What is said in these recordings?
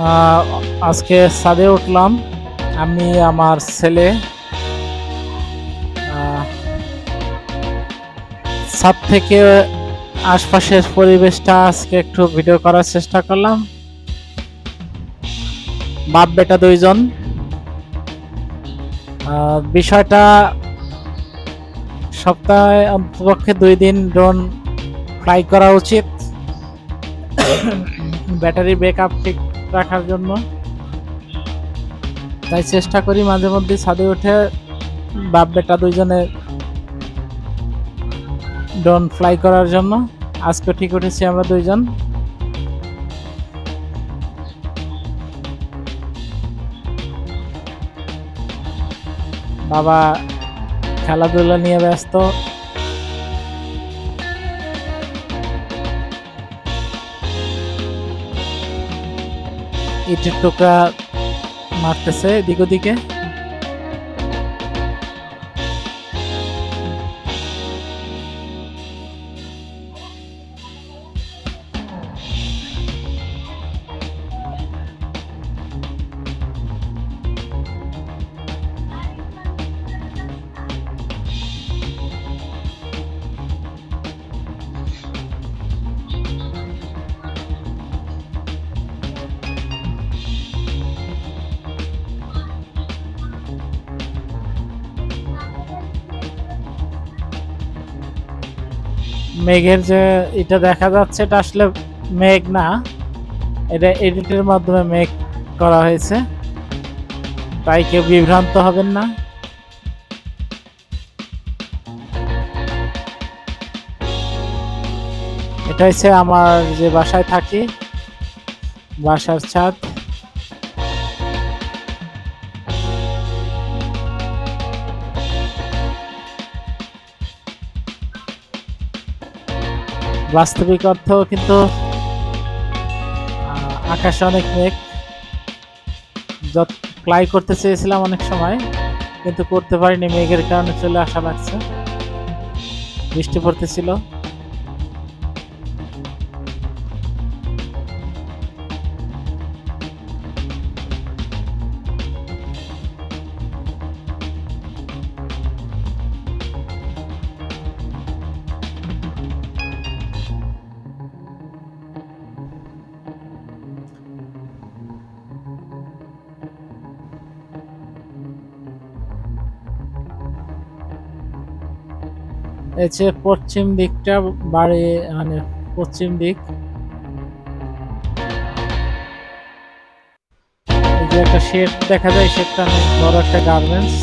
আহ, আজকে ছাদে উঠলাম। আমি আমার ছেলে ছাদ থেকে আশপাশের পরিবেশটা আজকে একটু ভিডিও করার চেষ্টা করলাম। বাপ বেটা দুইজন। বিষয়টা সপ্তাহে অন্তপক্ষে 2 দিন ড্রোন ফ্লাই করা উচিত ব্যাটারি ব্যাকআপ ঠিক রাখার জন্য। তাই চেষ্টা করি মাঝে মধ্যে ছাদে উঠে বাপ বেটা দুইজনে ড্রোন ফ্লাই করার জন্য। আজকে ঠিক উঠেছি আমরা দুইজন। বাবা খেলাধুলা নিয়ে ব্যস্ত। ইটের টুকরা মারতেছে এদিক ওদিকে। মেঘের যে এটা দেখা যাচ্ছে এটা আসলে মেঘ না, এটা এডিটের মাধ্যমে মেঘ করা হয়েছে, তাই কেউ বিভ্রান্ত হবেন না। এটা হচ্ছে আমার যে বাসায় থাকি, বাসার ছাদ। বাস্তবিক অর্থ কিন্তু আকাশে অনেক মেঘ। ফ্লাই করতে চেয়েছিলাম অনেক সময়, কিন্তু করতে পারিনি, মেঘের কারণে চলে আসা লাগছে। বৃষ্টি পড়তেছিল। এই যে পশ্চিম দিকটা বাড়ি, মানে পশ্চিম দিক। এই যে একটা শেড দেখা যায়, শেডটা অনেক বড় একটা গার্মেন্টস।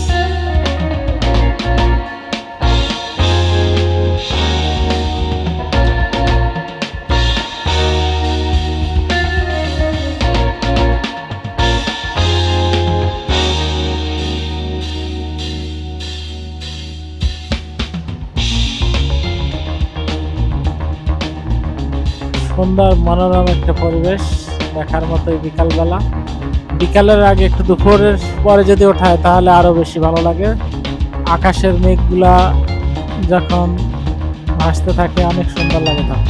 সুন্দর মনোরম একটা পরিবেশ, দেখার মতোই বিকালবেলা। বিকালের আগে একটু দুপুরের পরে যদি ওঠায় তাহলে আরো বেশি ভালো লাগে। আকাশের মেঘগুলা যখন ভাসতে থাকে অনেক সুন্দর লাগে, তখন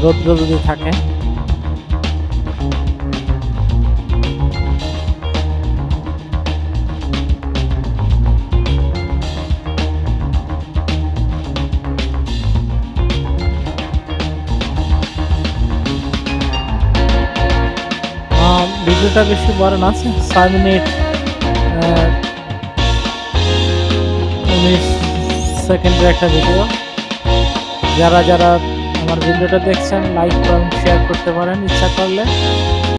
রৌদ্র যদি থাকে। ভিডিওটা বেশি বড় না, 6 মিনিট 19 সেকেন্ডের একটা ভিডিও। যারা যারা আমার ভিডিওটা দেখছেন লাইক এবং শেয়ার করতে পারেন ইচ্ছা করলে।